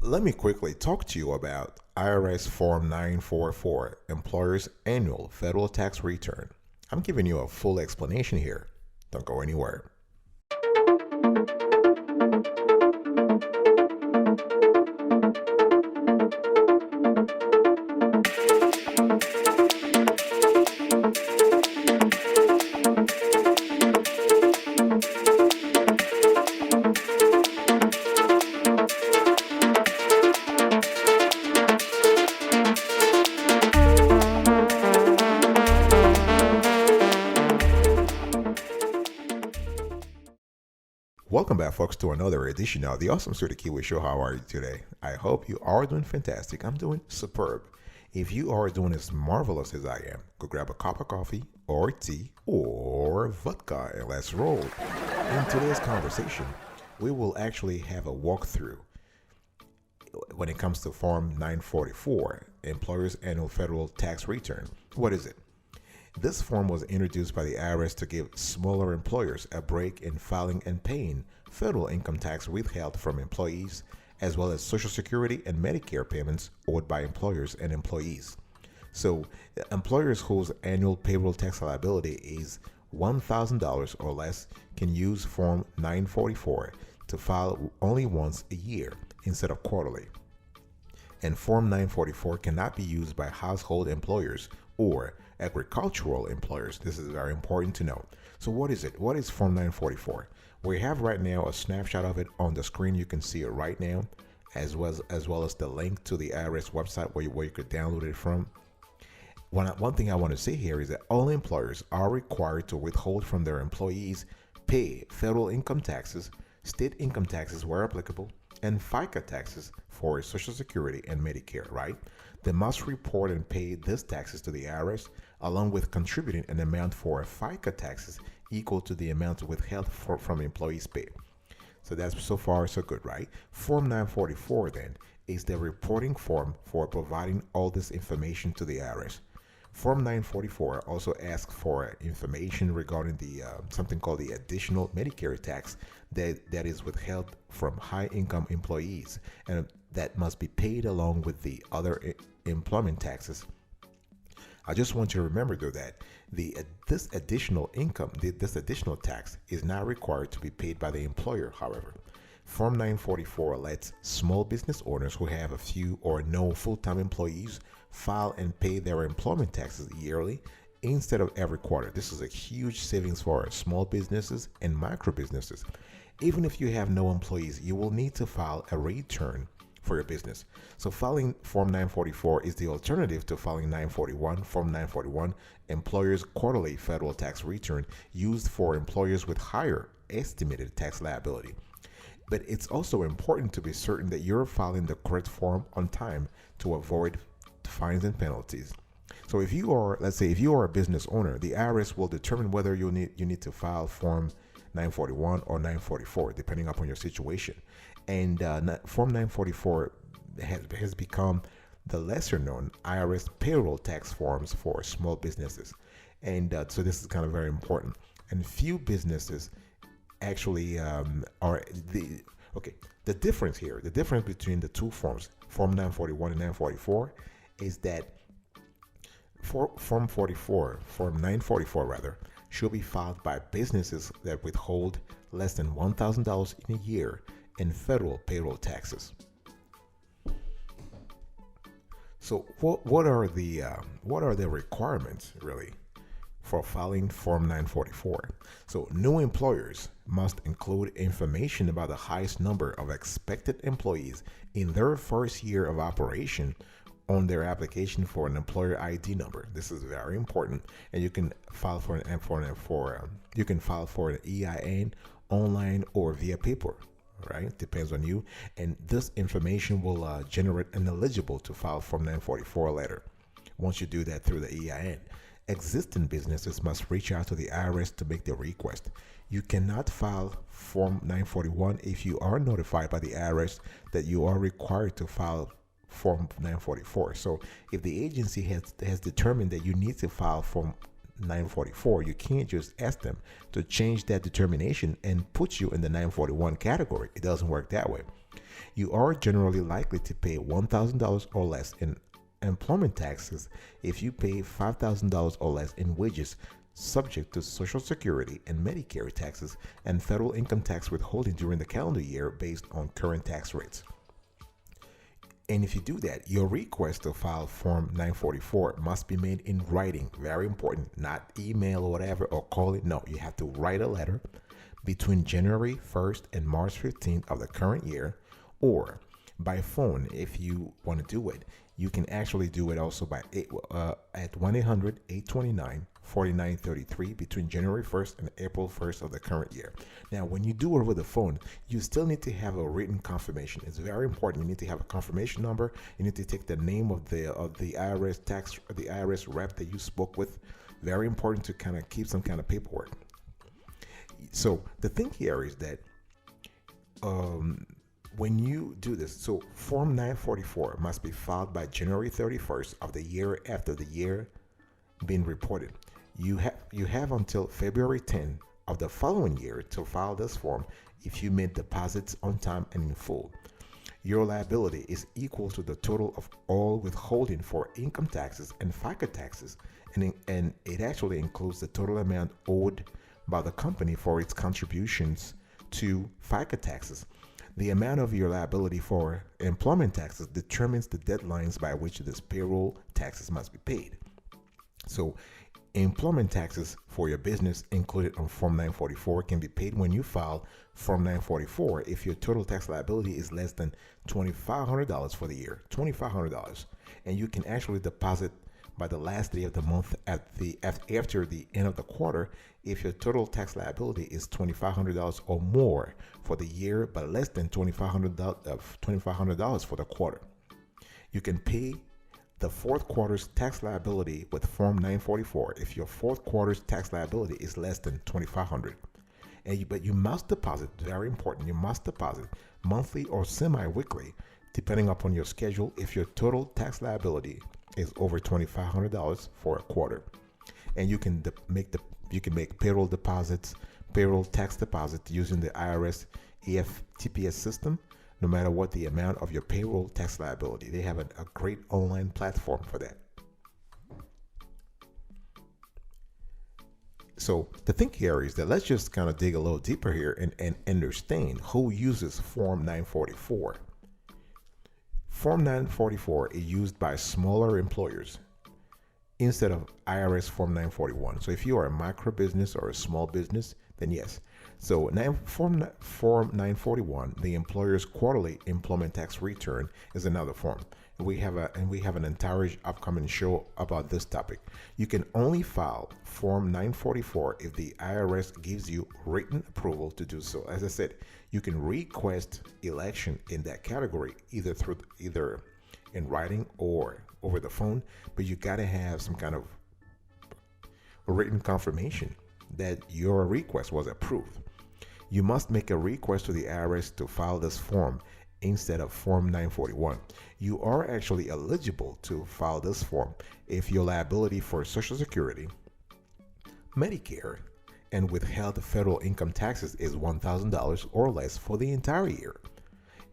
Let me quickly talk to you about IRS Form 944, Employer's Annual Federal Tax Return. I'm giving you a full explanation here. Don't go anywhere. Welcome back, folks, to another edition of the Awesome Sweetie Kiwi Show. How are you today? I hope you are doing fantastic. I'm doing superb. If you are doing as marvelous as I am, go grab a cup of coffee or tea or vodka and let's roll. In today's conversation, we will actually have a walkthrough when it comes to Form 944, Employer's Annual Federal Tax Return. What is it? This form was introduced by the IRS to give smaller employers a break in filing and paying federal income tax withheld from employees, as well as Social Security and Medicare payments owed by employers and employees. So, employers whose annual payroll tax liability is $1,000 or less can use Form 944 to file only once a year instead of quarterly. And Form 944 cannot be used by household employers or agricultural employers. This is very important to know. So what is it? What is Form 944? We have right now a snapshot of it on the screen. You can see it right now, as well as the link to the IRS website where you could download it from. One thing I want to say here is that all employers are required to withhold from their employees, pay federal income taxes, state income taxes where applicable, and FICA taxes for Social Security and Medicare, right? They must report and pay these taxes to the IRS, along with contributing an amount for FICA taxes equal to the amount withheld from employees' pay. So that's so far so good, right? Form 944 then is the reporting form for providing all this information to the IRS. Form 944 also asks for information regarding the something called the additional Medicare tax that is withheld from high-income employees, and that must be paid along with the other employment taxes. I just want you to remember, though, that this additional tax is not required to be paid by the employer. However, Form 944 lets small business owners who have a few or no full-time employees file and pay their employment taxes yearly instead of every quarter. This is a huge savings for small businesses and micro businesses. Even if you have no employees, you will need to file a return for your business. So filing Form 944 is the alternative to filing 941. Form 941, employers' quarterly federal tax return used for employers with higher estimated tax liability. But it's also important to be certain that you're filing the correct form on time to avoid fines and penalties. So if you are a business owner, the IRS will determine whether you need to file Form 941 or 944, depending upon your situation. And Form 944 has become the lesser known IRS payroll tax forms for small businesses. And so this is kind of very important. And few businesses actually the difference between the two forms, Form 941 and 944, is that Form 944 rather, should be filed by businesses that withhold less than $1,000 in a year in federal payroll taxes. So what are the requirements really for filing Form 944? So new employers must include information about the highest number of expected employees in their first year of operation on their application for an employer ID number. This is very important, and you can file for an EIN online or via paper. Right, depends on you, and this information will generate an eligible to file Form 944 letter. Once you do that through the EIN, existing businesses must reach out to the IRS to make the request. You cannot file Form 941 if you are notified by the IRS that you are required to file Form 944. So if the agency has determined that you need to file Form 944, you can't just ask them to change that determination and put you in the 941 category. It doesn't work that way. You are generally likely to pay $1,000 or less in employment taxes if you pay $5,000 or less in wages, subject to Social Security and Medicare taxes and federal income tax withholding during the calendar year based on current tax rates. And if you do that, your request to file Form 944 must be made in writing. Very important, not email or whatever, or call it. No, you have to write a letter between January 1st and March 15th of the current year, or by phone if you want to do it. You can actually do it also at 1-800-829-4933 between January 1st and April 1st of the current year. Now, when you do it over the phone, you still need to have a written confirmation. It's very important. You need to have a confirmation number. You need to take the name of the IRS tax, or the IRS rep that you spoke with. Very important to kind of keep some kind of paperwork. So the thing here is that when you do this, so Form 944 must be filed by January 31st of the year after the year being reported. You have until February 10 of the following year to file this form if you made deposits on time and in full. Your liability is equal to the total of all withholding for income taxes and FICA taxes, and it actually includes the total amount owed by the company for its contributions to FICA taxes. The amount of your liability for employment taxes determines the deadlines by which this payroll taxes must be paid. So, employment taxes for your business included on Form 944 can be paid when you file Form 944 if your total tax liability is less than $2,500 for the year, $2,500, and you can actually deposit by the last day of the month after the end of the quarter if your total tax liability is $2,500 or more for the year, but less than $2,500 for the quarter. You can pay the fourth quarter's tax liability with Form 944 if your fourth quarter's tax liability is less than $2,500. But you must deposit, very important, you must deposit monthly or semi-weekly, depending upon your schedule, if your total tax liability is over $2,500 for a quarter. And you can make payroll deposits, payroll tax deposits using the IRS EFTPS system, no matter what the amount of your payroll tax liability. They have a great online platform for that. So the thing here is that let's just kind of dig a little deeper here and understand who uses Form 944. Form 944 is used by smaller employers instead of IRS Form 941. So if you are a micro business or a small business, then yes. So Form 941, the employer's quarterly employment tax return, is another form. We have an entire upcoming show about this topic. You can only file Form 944 if the IRS gives you written approval to do so. As I said, you can request election in that category either in writing or over the phone, but you got to have some kind of written confirmation that your request was approved. You must make a request to the IRS to file this form instead of Form 941. You are actually eligible to file this form if your liability for Social Security, Medicare, and withheld federal income taxes is $1,000 or less for the entire year,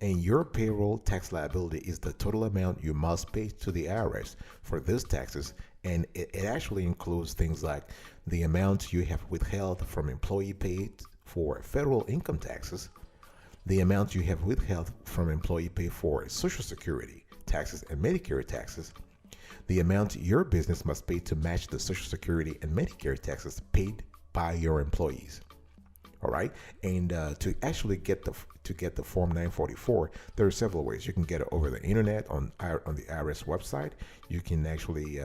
and your payroll tax liability is the total amount you must pay to the IRS for these taxes, and it actually includes things like the amount you have withheld from employee paid for federal income taxes, the amount you have withheld from employee pay for Social Security taxes and Medicare taxes, the amount your business must pay to match the Social Security and Medicare taxes paid by your employees. All right, and to actually get the Form 944, there are several ways. You can get it over the internet on the IRS website. You can actually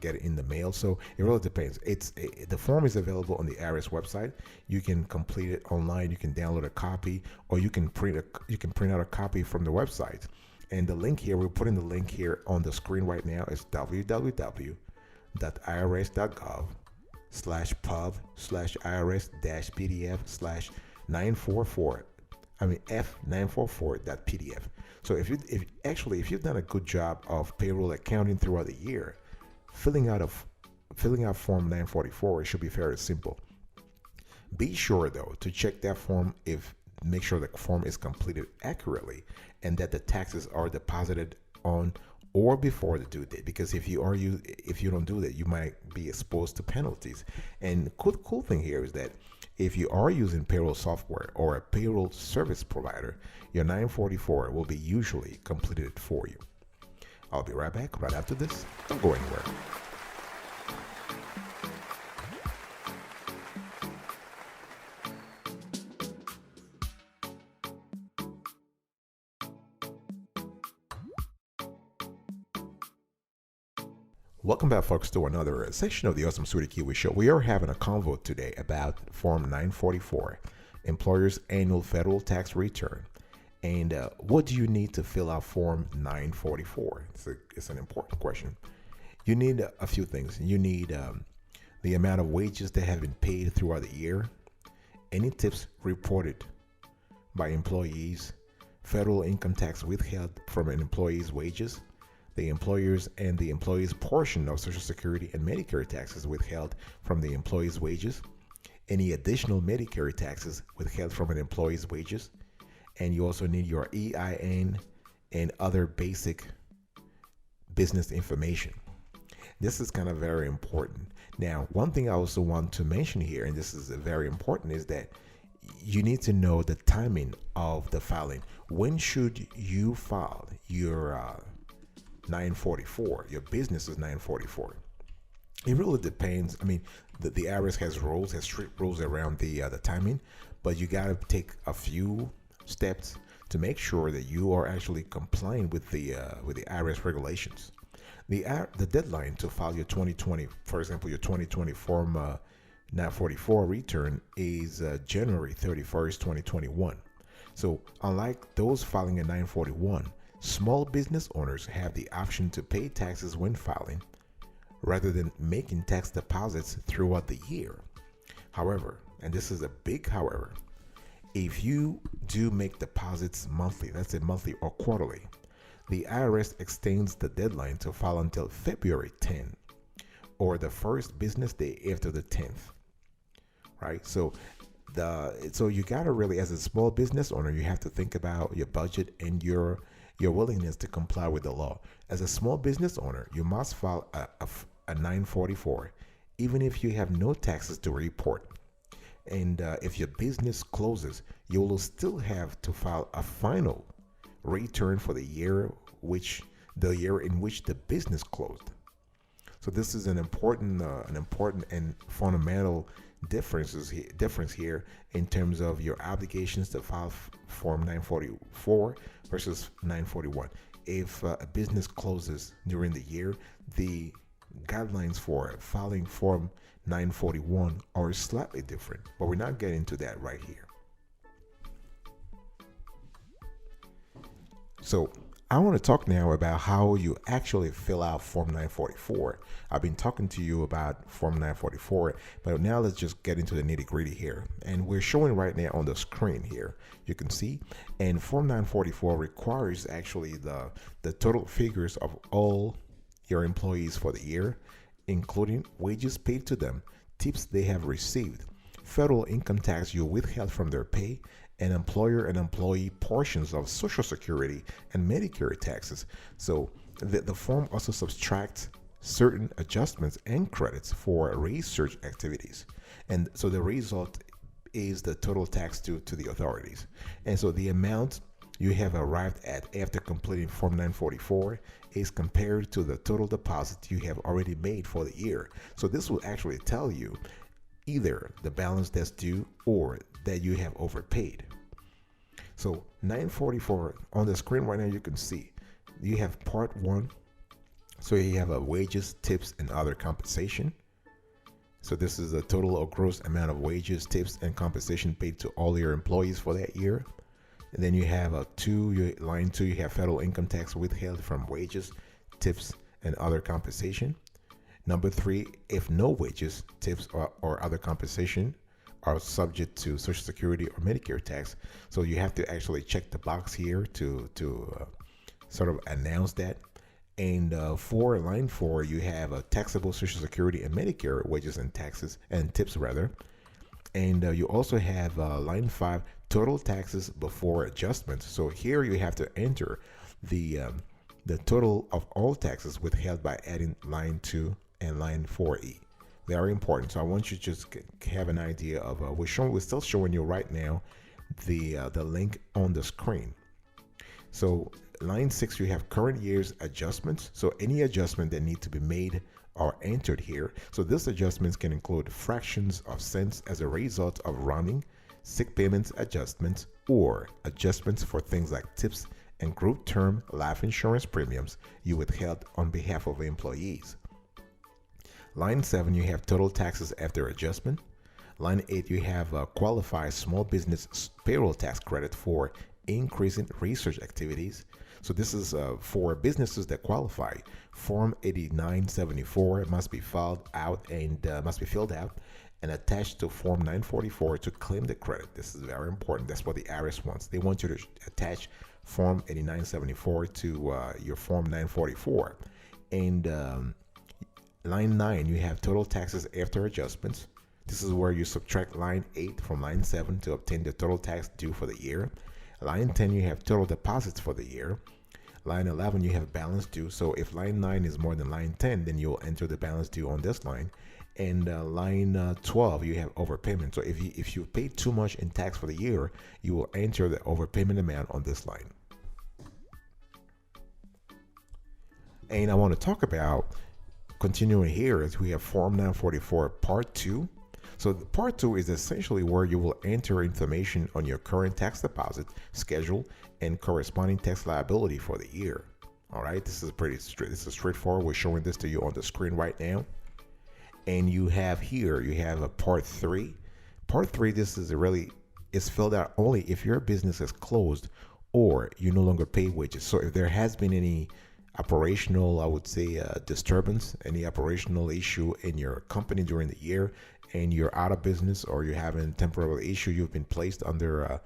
get it in the mail. So it really depends. The form is available on the IRS website. You can complete it online. You can download a copy, or you can print out a copy from the website. And the link here, we're putting the link here on the screen right now. Is www.irs.gov/pub/irs-pdf/944. F944.pdf. So if you've done a good job of payroll accounting throughout the year, filling out Form 944 should be very simple. Be sure though to check that form if make sure the form is completed accurately and that the taxes are deposited on or before the due date, because if you don't do that, you might be exposed to penalties. And the cool thing here is that if you are using payroll software or a payroll service provider, your 944 will be usually completed for you. I'll be right back right after this. Don't go anywhere. Welcome back, folks, to another session of the Awesome Sweetie Kiwi Show. We are having a convo today about Form 944, Employer's Annual Federal Tax Return. And what do you need to fill out Form 944? It's an important question. You need a few things. You need the amount of wages that have been paid throughout the year, any tips reported by employees, federal income tax withheld from an employee's wages, the employer's and the employee's portion of Social Security and Medicare taxes withheld from the employee's wages, any additional Medicare taxes withheld from an employee's wages, and you also need your EIN and other basic business information. This is kind of very important. Now, one thing I also want to mention here, and this is very important, is that you need to know the timing of the filing. When should you file your 944, your business's 944? It really depends. I mean, the IRS has strict rules around the timing, but you got to take a few steps to make sure that you are actually complying with the IRS regulations. The deadline to file your 2020, for example, your 2020 Form 944 return is January 31st, 2021. So unlike those filing a 941, small business owners have the option to pay taxes when filing rather than making tax deposits throughout the year. However, and this is a big however, if you do make deposits monthly, let's say monthly or quarterly, the IRS extends the deadline to file until February 10 or the first business day after the 10th, right? So you gotta really, as a small business owner, you have to think about your budget and your willingness to comply with the law. As a small business owner, you must file a 944, even if you have no taxes to report. And if your business closes, you will still have to file a final return for the year in which the business closed. So this is an important and fundamental difference here in terms of your obligations to file Form 944 versus 941. If a business closes during the year, the guidelines for filing Form 941 are slightly different, but we're not getting to that right here. So I want to talk now about how you actually fill out Form 944. I've been talking to you about Form 944, but now let's just get into the nitty-gritty here. And we're showing right now on the screen here, you can see, and Form 944 requires actually the total figures of all your employees for the year, including wages paid to them, tips they have received, federal income tax you withheld from their pay, and employer and employee portions of Social Security and Medicare taxes. So the form also subtracts certain adjustments and credits for research activities. And so the result is the total tax due to the authorities. And so the amount you have arrived at after completing Form 944 is compared to the total deposit you have already made for the year. So this will actually tell you either the balance that's due or that you have overpaid. So 944 on the screen right now, you can see you have part one. So you have a wages, tips, and other compensation. So this is the total or gross amount of wages, tips, and compensation paid to all your employees for that year. And then you have line two, you have federal income tax withheld from wages, tips, and other compensation. Number three, if no wages, tips, or other compensation are subject to Social Security or Medicare tax. So you have to actually check the box here to sort of announce that. And for line four, you have a taxable Social Security and Medicare wages and taxes and tips rather. And you also have line five, total taxes before adjustments. So here you have to enter the um, the total of all taxes withheld by adding line 2 and line 4E. Very important. So I want you to just have an idea of we're still showing you right now the link on the screen. So line 6, you have current year's adjustments. So any adjustment that need to be made are entered here. So these adjustments can include fractions of cents as a result of rounding, sick payments adjustments, or adjustments for things like tips and group term life insurance premiums you withheld on behalf of employees. Line 7, you have total taxes after adjustment. Line 8, you have a qualified small business payroll tax credit for increasing research activities. So this is for businesses that qualify. Form 8974 must be filled out and attached to Form 944 to claim the credit. This is very important. That's what the IRS wants. They want you to attach Form 8974 to your Form 944. And line 9, you have total taxes after adjustments. This is where you subtract line 8 from line 7 to obtain the total tax due for the year. Line 10, you have total deposits for the year. Line 11, you have balance due. So if line 9 is more than line 10, then you'll enter the balance due on this line. And line 12, you have overpayment. So if you paid too much in tax for the year, you will enter the overpayment amount on this line. And I want to talk about, continuing here, as we have Form 944 Part 2. So the Part 2 is essentially where you will enter information on your current tax deposit schedule and corresponding tax liability for the year. All right, this is pretty straight. This is straightforward. We're showing this to you on the screen right now. And you have here, you have a Part 3. Part 3, this is filled out only if your business is closed or you no longer pay wages. So if there has been any operational, I would say, disturbance, any operational issue in your company during the year, and you're out of business or you're having temporary issue, you've been placed under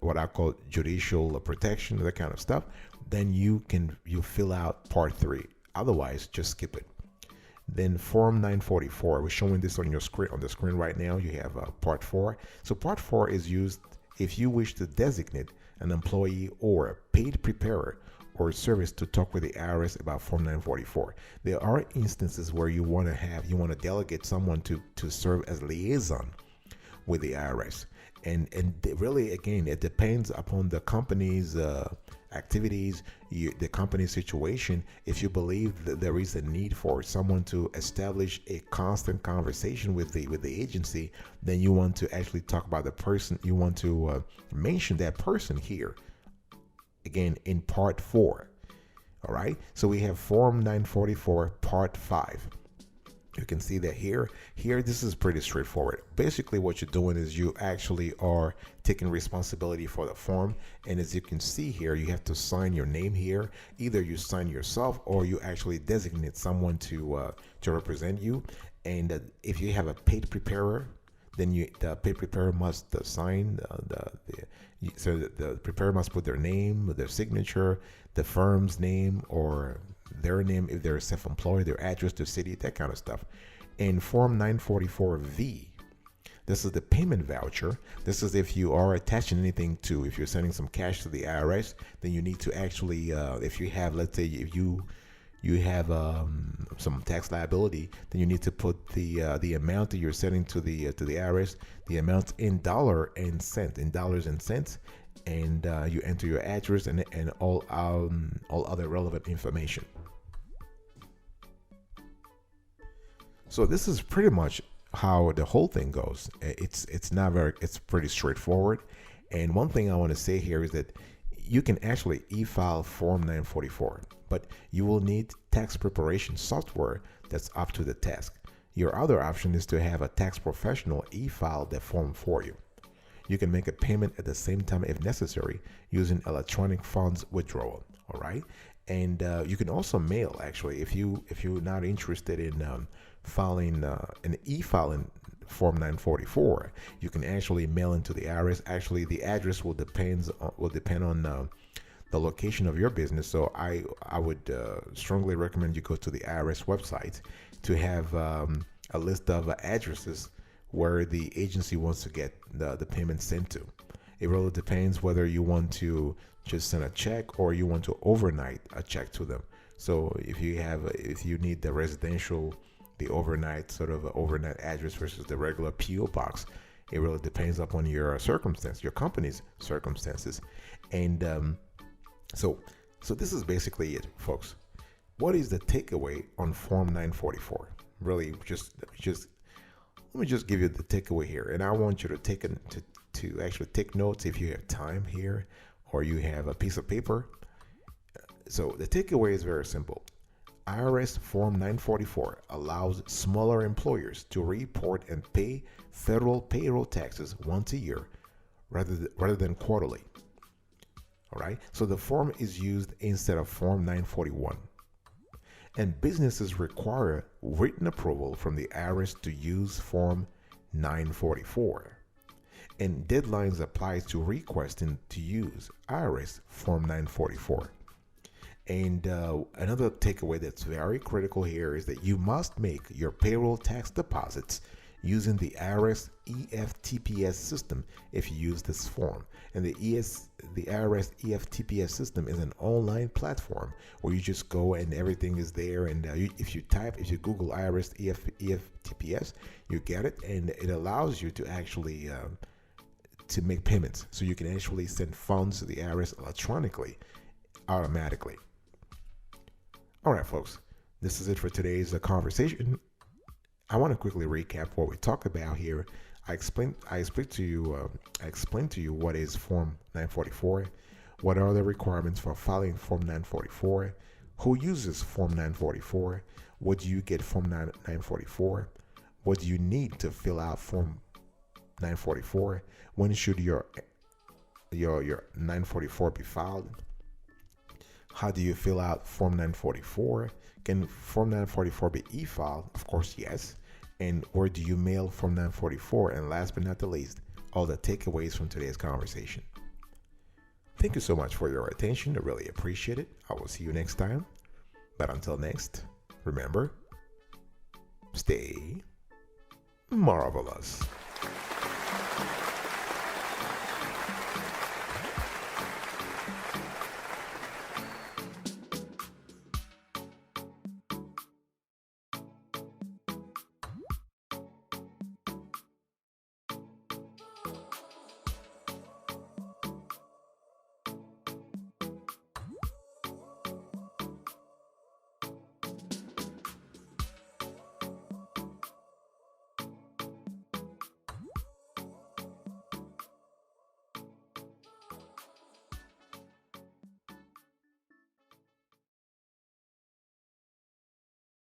what I call judicial protection, that kind of stuff, then you fill out Part 3. Otherwise, just skip it. Then Form 944, we're showing this on the screen right now. You have Part 4. So Part 4 is used if you wish to designate an employee or a paid preparer or service to talk with the IRS about Form 944. There are instances where you want to delegate someone to serve as liaison with the IRS. And really, again, it depends upon the company's activities, the company's situation. If you believe that there is a need for someone to establish a constant conversation with the agency, then you want to actually talk about the person. You want to mention that person here. Again, in Part 4. All right, so we have Form 944 Part 5. You can see that here this is pretty straightforward. Basically what you're doing is you actually are taking responsibility for the form, and as you can see here, you have to sign your name here. Either you sign yourself or you actually designate someone to represent you. And if you have a paid preparer, then the paid preparer must sign so the preparer must put their name, their signature, the firm's name, or their name if they're self-employed, their address, their city, that kind of stuff. In Form 944V, this is the payment voucher. This is if you are attaching anything to, if you're sending some cash to the IRS, then you need to actually, if you have, let's say, if you have some tax liability, then you need to put the amount that you're sending to the IRS, the amount in dollars and cents, and you enter your address and all other relevant information. So this is pretty much how the whole thing goes. It's pretty straightforward. And one thing I want to say here is that you can actually e-file Form 944, but you will need tax preparation software that's up to the task. Your other option is to have a tax professional e-file the form for you. You can make a payment at the same time if necessary using electronic funds withdrawal. All right, and you can also mail. Actually, if you're not interested in filing an e-filing Form 944, you can actually mail into the IRS. Actually, the address will depend on the location of your business. So I would strongly recommend you go to the IRS website to have a list of addresses where the agency wants to get the payment sent to. It really depends whether you want to just send a check or you want to overnight a check to them. So if you need the overnight sort of overnight address versus the regular PO box, it really depends upon your circumstance, your company's circumstances. And so this is basically it, folks. What is the takeaway on Form 944? Really, let me just give you the takeaway here, and I want you to to actually take notes if you have time here, or you have a piece of paper. So the takeaway is very simple. IRS Form 944 allows smaller employers to report and pay federal payroll taxes once a year rather than quarterly. All right, so the form is used instead of Form 941. And businesses require written approval from the IRS to use Form 944. And deadlines apply to requesting to use IRS Form 944. And another takeaway that's very critical here is that you must make your payroll tax deposits using the IRS E43 system if you use this form. And the IRS E43 system is an online platform where you just go and everything is there. And if you Google IRS EFTPS, you get it, and it allows you to actually to make payments. So you can actually send funds to the IRS electronically, automatically. All right, folks, this is it for today's conversation. I want to quickly recap what we talked about here. I explained to you what is Form 944, what are the requirements for filing Form 944, who uses Form 944, what do you get from 944, what do you need to fill out Form 944, when should your 944 be filed, how do you fill out Form 944, can Form 944 be e-filed? Of course, yes. And where do you mail Form 944? And last but not the least, all the takeaways from today's conversation. Thank you so much for your attention. I really appreciate it. I will see you next time. But until next, remember, stay marvelous.